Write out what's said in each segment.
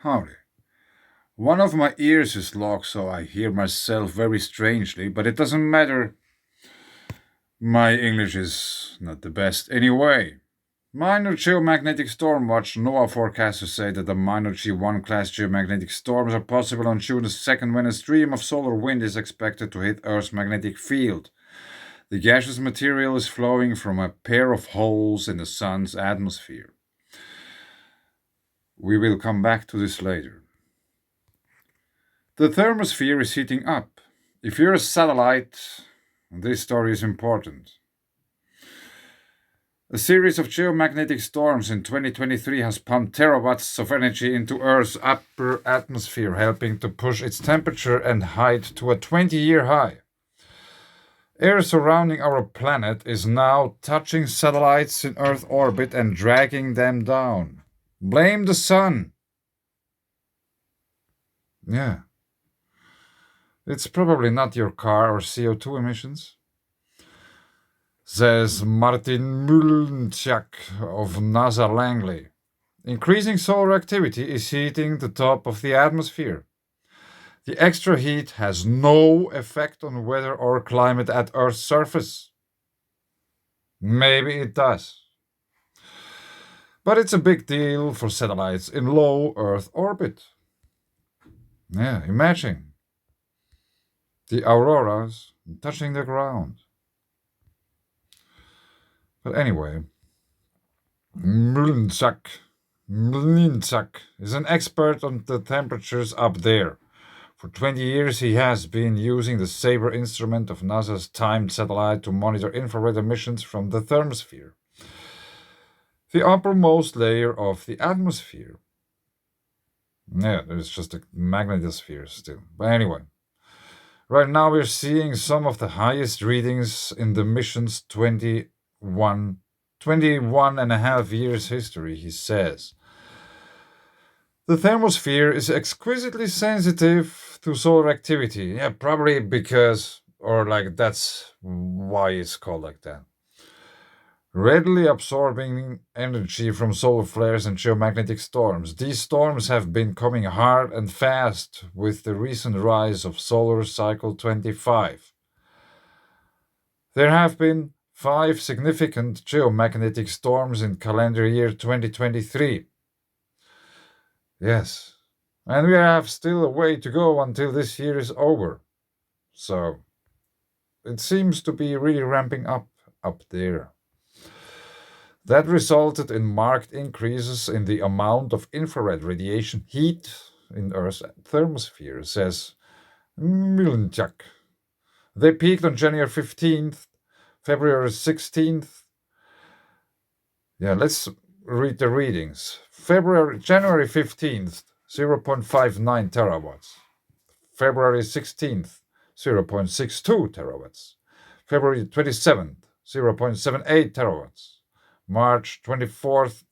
Howdy. One of my ears is locked, so I hear myself very strangely, but it doesn't matter. My English is not the best anyway. Minor geomagnetic storm watch. NOAA forecasters say that the minor G1 class geomagnetic storms are possible on June the 2nd when a stream of solar wind is expected to hit Earth's magnetic field. The gaseous material is flowing from a pair of holes in the Sun's atmosphere. We will come back to this later. The thermosphere is heating up. If you're a satellite, this story is important. A series of geomagnetic storms in 2023 has pumped terawatts of energy into Earth's upper atmosphere, helping to push its temperature and height to a 20-year high. Air surrounding our planet is now touching satellites in Earth orbit and dragging them down. Blame the sun. Yeah. It's probably not your car or CO2 emissions, says Martin Mulnchak of NASA Langley. Increasing solar activity is heating the top of the atmosphere. The extra heat has no effect on weather or climate at Earth's surface. Maybe it does. But it's a big deal for satellites in low Earth orbit. Yeah, imagine the auroras touching the ground. But anyway, Mlinchak is an expert on the temperatures up there. For 20 years, he has been using the SABRE instrument of NASA's timed satellite to monitor infrared emissions from the thermosphere, the uppermost layer of the atmosphere. Yeah, there's just a magnetosphere still. But anyway, right now we're seeing some of the highest readings in the mission's 21 and a half years history, he says. The thermosphere is exquisitely sensitive to solar activity. Yeah, probably because, or like that's why it's called like that. Readily absorbing energy from solar flares and geomagnetic storms. These storms have been coming hard and fast with the recent rise of solar cycle 25. There have been 5 significant geomagnetic storms in calendar year 2023. Yes, and we have still a way to go until this year is over. So it seems to be really ramping up there. That resulted in marked increases in the amount of infrared radiation heat in Earth's thermosphere, says Milinchak. They peaked on January 15th, February 16th. Yeah, let's read the readings. January 15th, 0.59 terawatts. February 16th, 0.62 terawatts. February 27th, 0.78 terawatts. March 24th,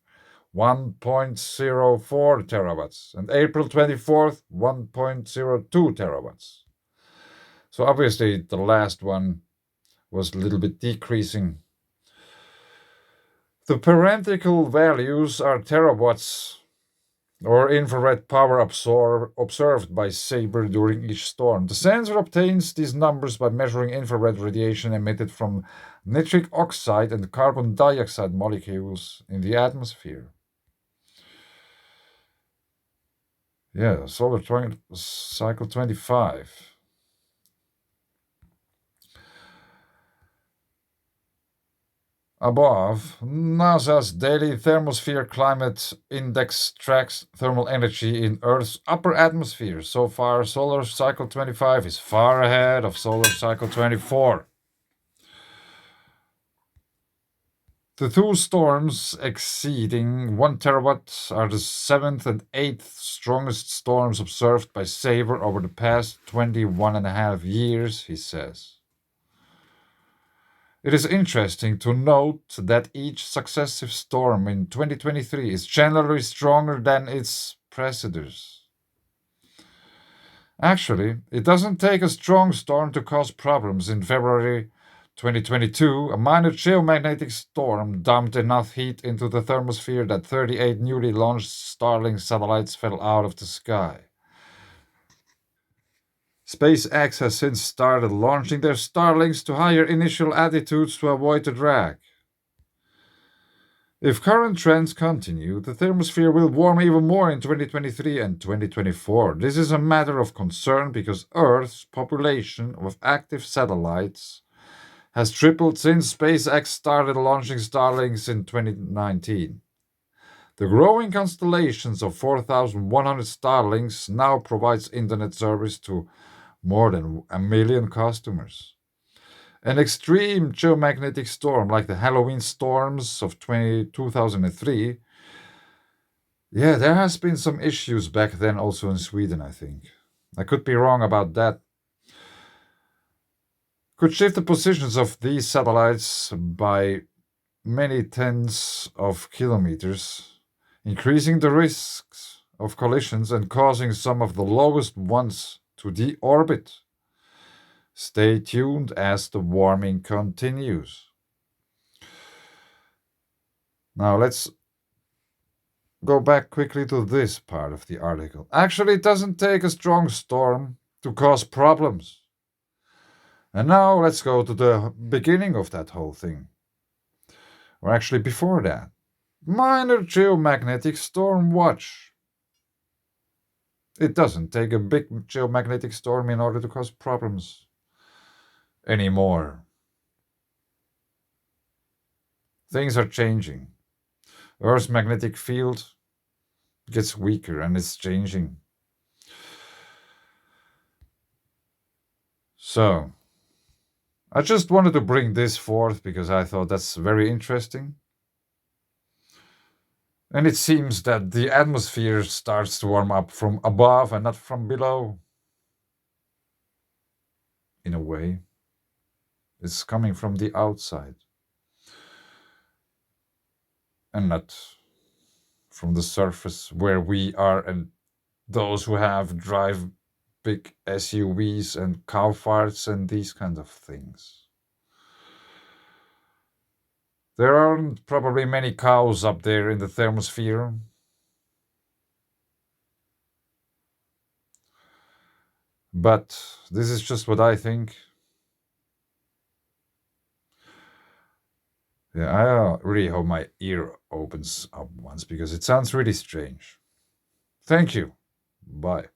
1.04 terawatts. And April 24th, 1.02 terawatts. So obviously the last one was a little bit decreasing. The parenthetical values are terawatts or infrared power observed by SABRE during each storm. The sensor obtains these numbers by measuring infrared radiation emitted from nitric oxide and carbon dioxide molecules in the atmosphere. Yeah, solar cycle 25. Above, NASA's daily thermosphere climate index tracks thermal energy in Earth's upper atmosphere. So far, solar cycle 25 is far ahead of solar cycle 24. The 2 storms exceeding 1 terawatt are the 7th and 8th strongest storms observed by SABRE over the past 21 and a half years, he says. It is interesting to note that each successive storm in 2023 is generally stronger than its preceders. Actually, it doesn't take a strong storm to cause problems in February 2022, a minor geomagnetic storm dumped enough heat into the thermosphere that 38 newly launched Starlink satellites fell out of the sky. SpaceX has since started launching their Starlinks to higher initial altitudes to avoid the drag. If current trends continue, the thermosphere will warm even more in 2023 and 2024. This is a matter of concern because Earth's population of active satellites has tripled since SpaceX started launching Starlinks in 2019. The growing constellations of 4,100 Starlinks now provides internet service to more than 1 million customers. An extreme geomagnetic storm like the Halloween storms of 2003, yeah, there has been some issues back then also in Sweden, I think. I could be wrong about that. Could shift the positions of these satellites by many tens of kilometers, increasing the risks of collisions and causing some of the lowest ones to deorbit. Stay tuned as the warming continues. Now let's go back quickly to this part of the article. Actually, it doesn't take a strong storm to cause problems. And now let's go to the beginning of that whole thing. Or actually, before that. Minor geomagnetic storm watch. It doesn't take a big geomagnetic storm in order to cause problems anymore. Things are changing. Earth's magnetic field gets weaker and it's changing. So, I just wanted to bring this forth because I thought that's very interesting. And it seems that the atmosphere starts to warm up from above and not from below. In a way, it's coming from the outside and not from the surface where we are and those who drive big SUVs and cow farts and these kinds of things. There aren't probably many cows up there in the thermosphere. But this is just what I think. Yeah, I really hope my ear opens up once because it sounds really strange. Thank you. Bye.